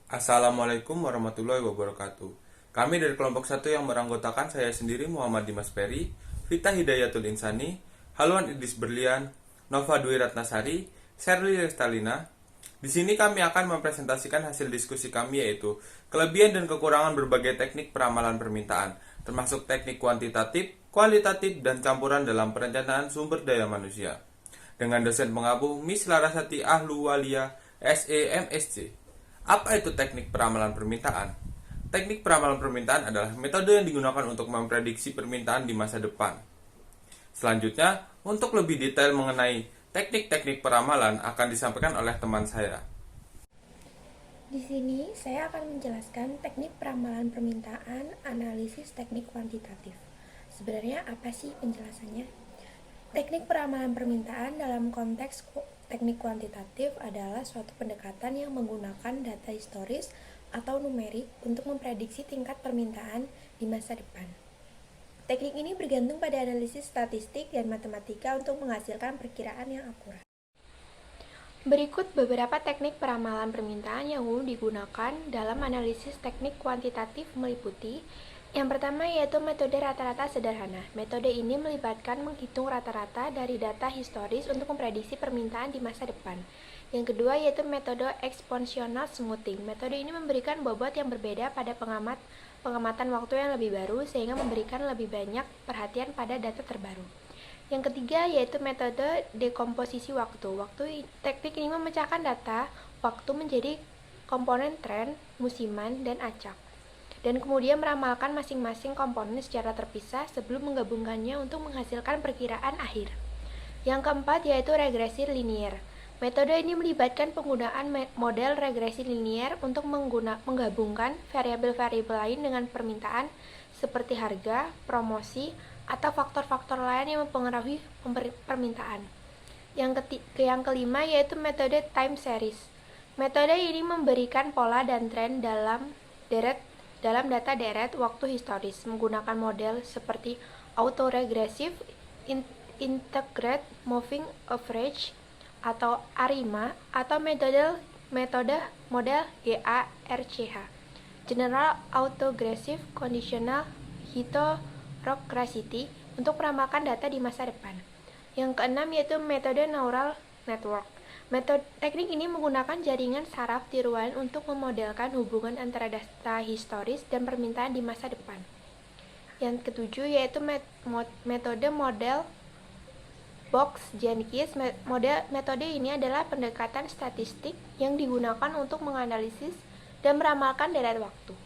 Assalamualaikum warahmatullahi wabarakatuh. Kami dari kelompok 1 yang beranggotakan saya sendiri Muhammad Dimas Peri, Vita Hidayatul Insani, Haluan Idris Berlian, Nova Dwi Ratnasari, Sherly Restalina. Di sini kami akan mempresentasikan hasil diskusi kami yaitu kelebihan dan kekurangan berbagai teknik peramalan permintaan, termasuk teknik kuantitatif, kualitatif, dan campuran dalam perencanaan sumber daya manusia. Dengan dosen pengabu Miss Larasati Ahluwalia, SEMSC. Apa itu teknik peramalan permintaan? Teknik peramalan permintaan adalah metode yang digunakan untuk memprediksi permintaan di masa depan. Selanjutnya, untuk lebih detail mengenai teknik-teknik peramalan akan disampaikan oleh teman saya. Di sini saya akan menjelaskan teknik peramalan permintaan, analisis teknik kuantitatif. Sebenarnya apa sih penjelasannya? Teknik peramalan permintaan dalam konteks teknik kuantitatif adalah suatu pendekatan yang menggunakan data historis atau numerik untuk memprediksi tingkat permintaan di masa depan. Teknik ini bergantung pada analisis statistik dan matematika untuk menghasilkan perkiraan yang akurat. Berikut beberapa teknik peramalan permintaan yang umum digunakan dalam analisis teknik kuantitatif meliputi: yang pertama yaitu metode rata-rata sederhana. Metode ini melibatkan menghitung rata-rata dari data historis untuk memprediksi permintaan di masa depan. Yang kedua yaitu metode exponential smoothing. Metode ini memberikan bobot yang berbeda pada pengamatan waktu yang lebih baru sehingga memberikan lebih banyak perhatian pada data terbaru. Yang ketiga yaitu metode dekomposisi waktu. Teknik ini memecahkan data waktu menjadi komponen tren, musiman, dan acak, dan kemudian meramalkan masing-masing komponen secara terpisah sebelum menggabungkannya untuk menghasilkan perkiraan akhir. Yang keempat yaitu regresi linier. Metode ini melibatkan penggunaan model regresi linier untuk menggabungkan variabel-variabel lain dengan permintaan seperti harga, promosi, atau faktor-faktor lain yang mempengaruhi permintaan. Yang kelima yaitu metode time series. Metode ini memberikan pola dan tren dalam data deret waktu historis menggunakan model seperti autoregressive, integrate moving average atau ARIMA, atau model GARCH, General Autoregressive Conditional Heteroscedasty, untuk meramalkan data di masa depan. Yang keenam yaitu metode neural network. Teknik ini menggunakan jaringan saraf tiruan untuk memodelkan hubungan antara data historis dan permintaan di masa depan. Yang ketujuh yaitu metode model Box-Jenkins. Metode ini adalah pendekatan statistik yang digunakan untuk menganalisis dan meramalkan deret waktu.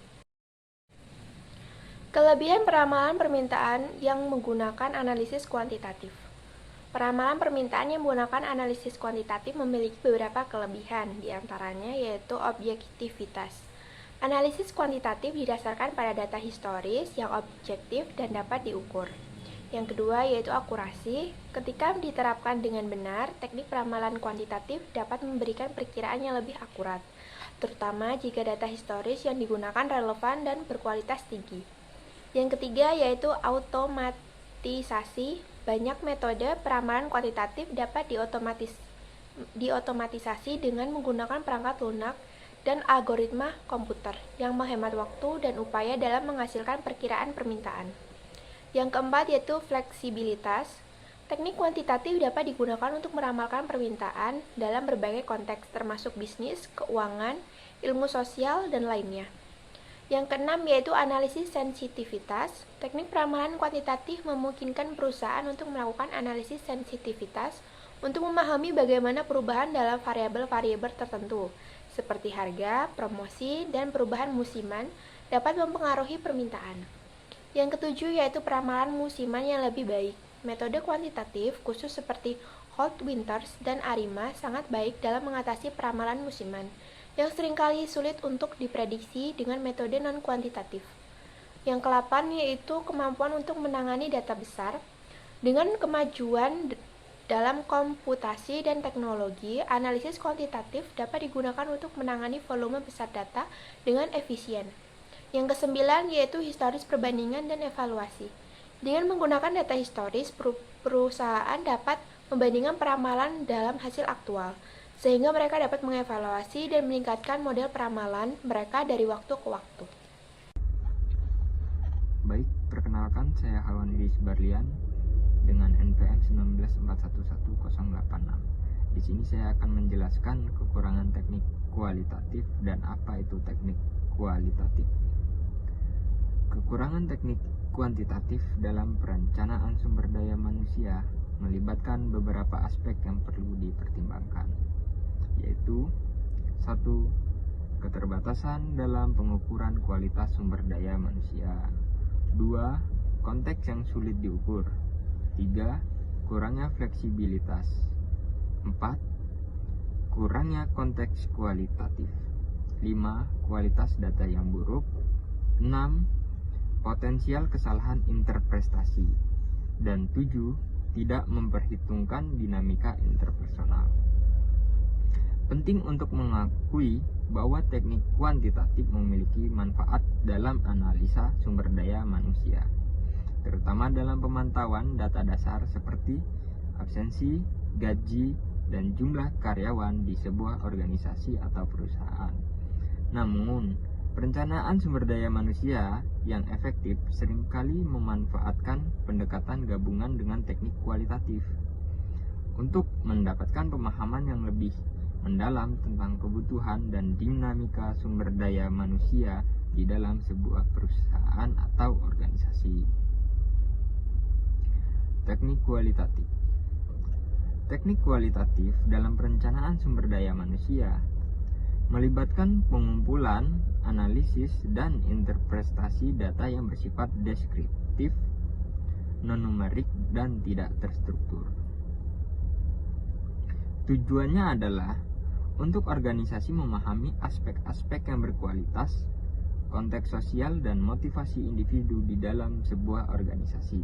Kelebihan peramalan permintaan yang menggunakan analisis kuantitatif. Peramalan permintaan yang menggunakan analisis kuantitatif memiliki beberapa kelebihan, diantaranya yaitu objektivitas. Analisis kuantitatif didasarkan pada data historis yang objektif dan dapat diukur. Yang kedua yaitu akurasi. Ketika diterapkan dengan benar, teknik peramalan kuantitatif dapat memberikan perkiraan yang lebih akurat, terutama jika data historis yang digunakan relevan dan berkualitas tinggi. Yang ketiga yaitu automatisasi. Banyak metode peramalan kuantitatif dapat diotomatisasi dengan menggunakan perangkat lunak dan algoritma komputer yang menghemat waktu dan upaya dalam menghasilkan perkiraan permintaan. Yang keempat yaitu fleksibilitas. Teknik kuantitatif dapat digunakan untuk meramalkan permintaan dalam berbagai konteks termasuk bisnis, keuangan, ilmu sosial, dan lainnya. Yang keenam yaitu analisis sensitivitas. Teknik peramalan kuantitatif memungkinkan perusahaan untuk melakukan analisis sensitivitas untuk memahami bagaimana perubahan dalam variabel-variabel tertentu, seperti harga, promosi, dan perubahan musiman dapat mempengaruhi permintaan. Yang ketujuh yaitu peramalan musiman yang lebih baik. Metode kuantitatif khusus seperti Holt Winters dan ARIMA sangat baik dalam mengatasi peramalan musiman yang seringkali sulit untuk diprediksi dengan metode non-kuantitatif. Yang ke-8 yaitu kemampuan untuk menangani data besar. Dengan kemajuan dalam komputasi dan teknologi, analisis kuantitatif dapat digunakan untuk menangani volume besar data dengan efisien. Yang ke-9 yaitu historis perbandingan dan evaluasi. Dengan menggunakan data historis, perusahaan dapat membandingkan peramalan dalam hasil aktual, sehingga mereka dapat mengevaluasi dan meningkatkan model peramalan mereka dari waktu ke waktu. Baik, perkenalkan saya Halwan Idris Barlian dengan NPM 194111086. Di sini saya akan menjelaskan kekurangan teknik kualitatif dan apa itu teknik kualitatif. Kekurangan teknik kuantitatif dalam perencanaan sumber daya manusia melibatkan beberapa aspek yang perlu dipertimbangkan, yaitu 1. Keterbatasan dalam pengukuran kualitas sumber daya manusia. 2. Konteks yang sulit diukur. 3. Kurangnya fleksibilitas. 4. Kurangnya konteks kualitatif. 5. Kualitas data yang buruk. 6. Potensial kesalahan interpretasi. Dan 7. Tidak memperhitungkan dinamika interpersonal. Penting untuk mengakui bahwa teknik kuantitatif memiliki manfaat dalam analisa sumber daya manusia, terutama dalam pemantauan data dasar seperti absensi, gaji, dan jumlah karyawan di sebuah organisasi atau perusahaan. Namun, perencanaan sumber daya manusia yang efektif seringkali memanfaatkan pendekatan gabungan dengan teknik kualitatif untuk mendapatkan pemahaman yang lebih mendalam tentang kebutuhan dan dinamika sumber daya manusia di dalam sebuah perusahaan atau organisasi. Teknik kualitatif. Teknik kualitatif dalam perencanaan sumber daya manusia melibatkan pengumpulan, analisis, dan interpretasi data yang bersifat deskriptif, non-numerik, dan tidak terstruktur. Tujuannya adalah untuk organisasi memahami aspek-aspek yang berkualitas, konteks sosial, dan motivasi individu di dalam sebuah organisasi.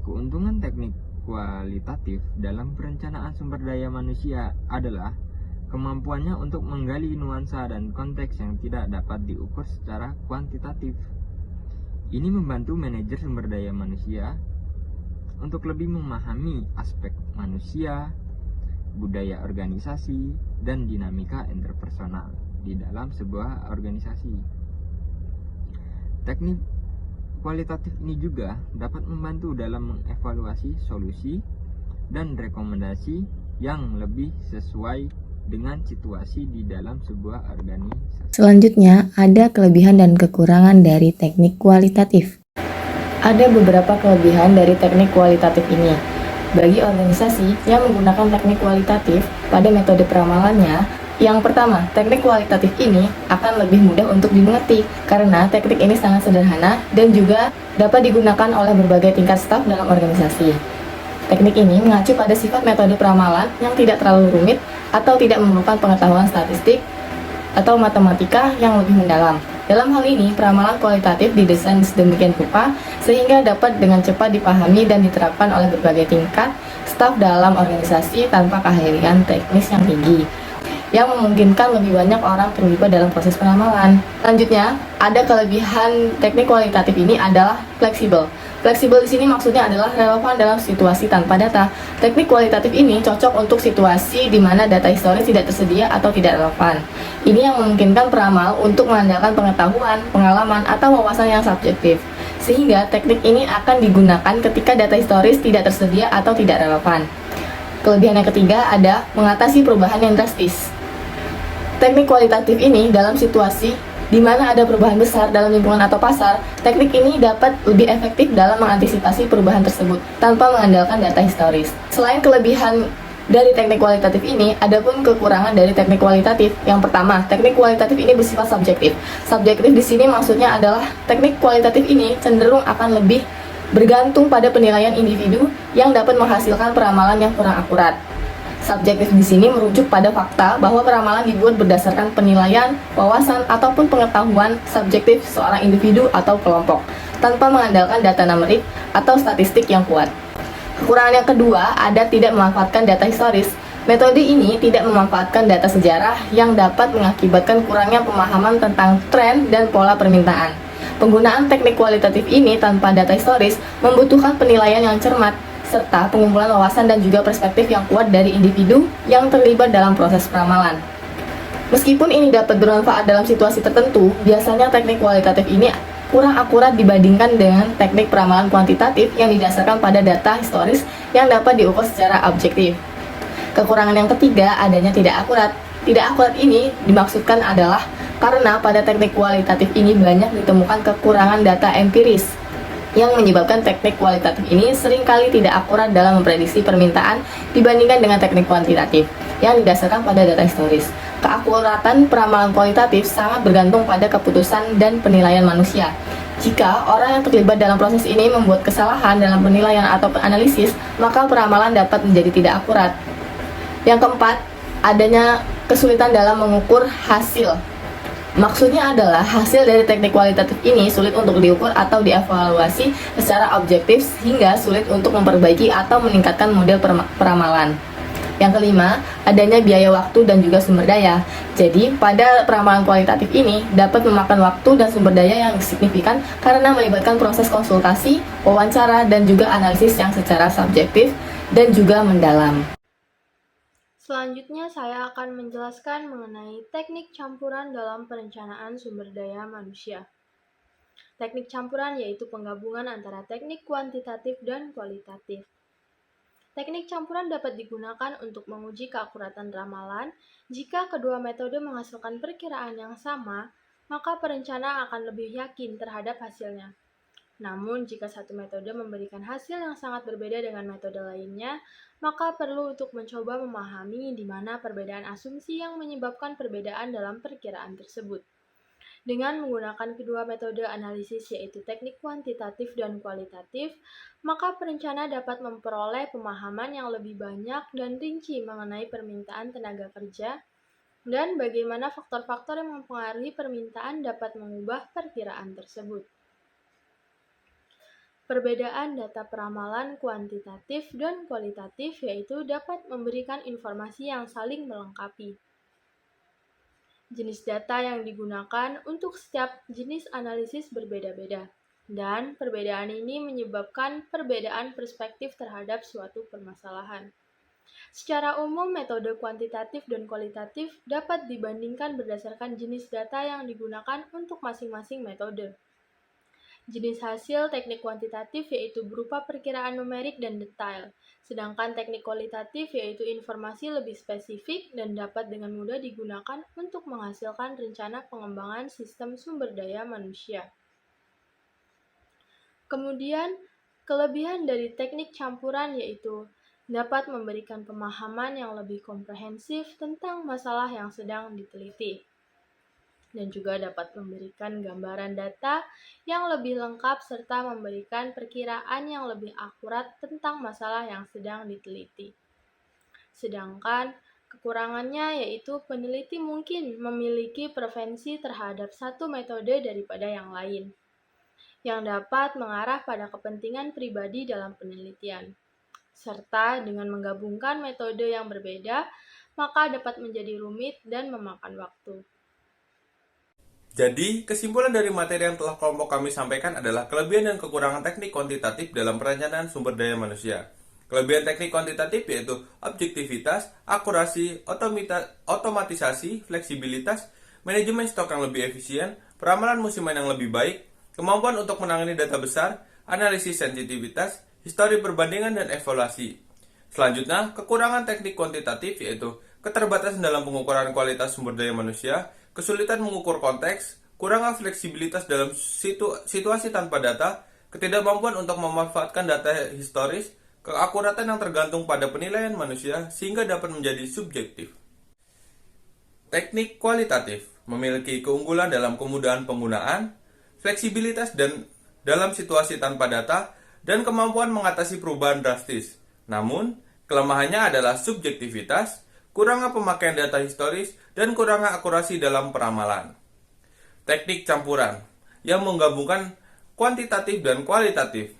Keuntungan teknik kualitatif dalam perencanaan sumber daya manusia adalah kemampuannya untuk menggali nuansa dan konteks yang tidak dapat diukur secara kuantitatif. Ini membantu manajer sumber daya manusia untuk lebih memahami aspek manusia, budaya organisasi, dan dinamika interpersonal di dalam sebuah organisasi. Teknik kualitatif ini juga dapat membantu dalam mengevaluasi solusi dan rekomendasi yang lebih sesuai dengan situasi di dalam sebuah organisasi. Selanjutnya, ada kelebihan dan kekurangan dari teknik kualitatif. Ada beberapa kelebihan dari teknik kualitatif ini. Bagi organisasi yang menggunakan teknik kualitatif pada metode peramalannya, yang pertama, teknik kualitatif ini akan lebih mudah untuk dimengerti karena teknik ini sangat sederhana dan juga dapat digunakan oleh berbagai tingkat staf dalam organisasi. Teknik ini mengacu pada sifat metode peramalan yang tidak terlalu rumit atau tidak memerlukan pengetahuan statistik atau matematika yang lebih mendalam. Dalam hal ini, peramalan kualitatif didesain sedemikian rupa sehingga dapat dengan cepat dipahami dan diterapkan oleh berbagai tingkat staf dalam organisasi tanpa keahlian teknis yang tinggi, yang memungkinkan lebih banyak orang terlibat dalam proses peramalan. Selanjutnya, ada kelebihan teknik kualitatif ini adalah fleksibel. Fleksibel di sini maksudnya adalah relevan dalam situasi tanpa data. Teknik kualitatif ini cocok untuk situasi di mana data historis tidak tersedia atau tidak relevan. Ini yang memungkinkan peramal untuk mengandalkan pengetahuan, pengalaman, atau wawasan yang subjektif. Sehingga teknik ini akan digunakan ketika data historis tidak tersedia atau tidak relevan. Kelebihan yang ketiga ada mengatasi perubahan yang drastis. Teknik kualitatif ini dalam situasi di mana ada perubahan besar dalam lingkungan atau pasar, teknik ini dapat lebih efektif dalam mengantisipasi perubahan tersebut tanpa mengandalkan data historis. Selain kelebihan dari teknik kualitatif ini, ada pun kekurangan dari teknik kualitatif. Yang pertama, teknik kualitatif ini bersifat subjektif. Subjektif di sini maksudnya adalah teknik kualitatif ini cenderung akan lebih bergantung pada penilaian individu yang dapat menghasilkan peramalan yang kurang akurat. Subjektif di sini merujuk pada fakta bahwa peramalan dibuat berdasarkan penilaian, wawasan, ataupun pengetahuan subjektif seorang individu atau kelompok, tanpa mengandalkan data numerik atau statistik yang kuat. Kekurangan yang kedua ada tidak memanfaatkan data historis. Metode ini tidak memanfaatkan data sejarah yang dapat mengakibatkan kurangnya pemahaman tentang tren dan pola permintaan. Penggunaan teknik kualitatif ini tanpa data historis membutuhkan penilaian yang cermat, serta pengumpulan wawasan dan juga perspektif yang kuat dari individu yang terlibat dalam proses peramalan. Meskipun ini dapat bermanfaat dalam situasi tertentu, biasanya teknik kualitatif ini kurang akurat dibandingkan dengan teknik peramalan kuantitatif yang didasarkan pada data historis yang dapat diukur secara objektif. Kekurangan yang ketiga, adanya tidak akurat. Tidak akurat ini dimaksudkan adalah karena pada teknik kualitatif ini banyak ditemukan kekurangan data empiris yang menyebabkan teknik kualitatif ini seringkali tidak akurat dalam memprediksi permintaan dibandingkan dengan teknik kuantitatif yang didasarkan pada data historis. Keakuratan peramalan kualitatif sangat bergantung pada keputusan dan penilaian manusia. Jika orang yang terlibat dalam proses ini membuat kesalahan dalam penilaian atau analisis, maka peramalan dapat menjadi tidak akurat. Yang keempat, adanya kesulitan dalam mengukur hasil. Maksudnya adalah hasil dari teknik kualitatif ini sulit untuk diukur atau dievaluasi secara objektif sehingga sulit untuk memperbaiki atau meningkatkan model peramalan. Yang kelima, adanya biaya waktu dan juga sumber daya. Jadi, pada peramalan kualitatif ini dapat memakan waktu dan sumber daya yang signifikan karena melibatkan proses konsultasi, wawancara, dan juga analisis yang secara subjektif dan juga mendalam. Selanjutnya saya akan menjelaskan mengenai teknik campuran dalam perencanaan sumber daya manusia. Teknik campuran yaitu penggabungan antara teknik kuantitatif dan kualitatif. Teknik campuran dapat digunakan untuk menguji keakuratan ramalan. Jika kedua metode menghasilkan perkiraan yang sama, maka perencana akan lebih yakin terhadap hasilnya. Namun, jika satu metode memberikan hasil yang sangat berbeda dengan metode lainnya, maka perlu untuk mencoba memahami di mana perbedaan asumsi yang menyebabkan perbedaan dalam perkiraan tersebut. Dengan menggunakan kedua metode analisis yaitu teknik kuantitatif dan kualitatif, maka perencana dapat memperoleh pemahaman yang lebih banyak dan rinci mengenai permintaan tenaga kerja dan bagaimana faktor-faktor yang mempengaruhi permintaan dapat mengubah perkiraan tersebut. Perbedaan data peramalan kuantitatif dan kualitatif yaitu dapat memberikan informasi yang saling melengkapi. Jenis data yang digunakan untuk setiap jenis analisis berbeda-beda, dan perbedaan ini menyebabkan perbedaan perspektif terhadap suatu permasalahan. Secara umum, metode kuantitatif dan kualitatif dapat dibandingkan berdasarkan jenis data yang digunakan untuk masing-masing metode. Jenis hasil teknik kuantitatif yaitu berupa perkiraan numerik dan detail, sedangkan teknik kualitatif yaitu informasi lebih spesifik dan dapat dengan mudah digunakan untuk menghasilkan rencana pengembangan sistem sumber daya manusia. Kemudian, kelebihan dari teknik campuran yaitu dapat memberikan pemahaman yang lebih komprehensif tentang masalah yang sedang diteliti, dan juga dapat memberikan gambaran data yang lebih lengkap serta memberikan perkiraan yang lebih akurat tentang masalah yang sedang diteliti. Sedangkan kekurangannya yaitu peneliti mungkin memiliki preferensi terhadap satu metode daripada yang lain, yang dapat mengarah pada kepentingan pribadi dalam penelitian. Serta dengan menggabungkan metode yang berbeda, maka dapat menjadi rumit dan memakan waktu. Jadi, kesimpulan dari materi yang telah kelompok kami sampaikan adalah kelebihan dan kekurangan teknik kuantitatif dalam perencanaan sumber daya manusia. Kelebihan teknik kuantitatif yaitu objektivitas, akurasi, otomatisasi, fleksibilitas, manajemen stok yang lebih efisien, peramalan musiman yang lebih baik, kemampuan untuk menangani data besar, analisis sensitivitas, histori perbandingan, dan evaluasi. Selanjutnya, kekurangan teknik kuantitatif yaitu keterbatasan dalam pengukuran kualitas sumber daya manusia, kesulitan mengukur konteks, kurangnya fleksibilitas dalam situasi tanpa data, ketidakmampuan untuk memanfaatkan data historis, keakuratan yang tergantung pada penilaian manusia sehingga dapat menjadi subjektif. Teknik kualitatif memiliki keunggulan dalam kemudahan penggunaan, fleksibilitas dan dalam situasi tanpa data, dan kemampuan mengatasi perubahan drastis. Namun, kelemahannya adalah subjektivitas, kurangnya pemakaian data historis, dan kurangnya akurasi dalam peramalan. Teknik campuran yang menggabungkan kuantitatif dan kualitatif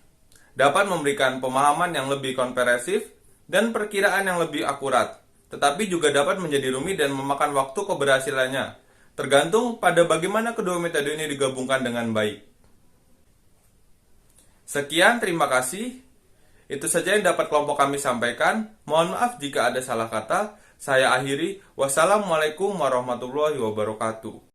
dapat memberikan pemahaman yang lebih komprehensif dan perkiraan yang lebih akurat, tetapi juga dapat menjadi rumit dan memakan waktu keberhasilannya, tergantung pada bagaimana kedua metode ini digabungkan dengan baik. Sekian, terima kasih. Itu saja yang dapat kelompok kami sampaikan. Mohon maaf jika ada salah kata. Saya akhiri. Wassalamualaikum warahmatullahi wabarakatuh.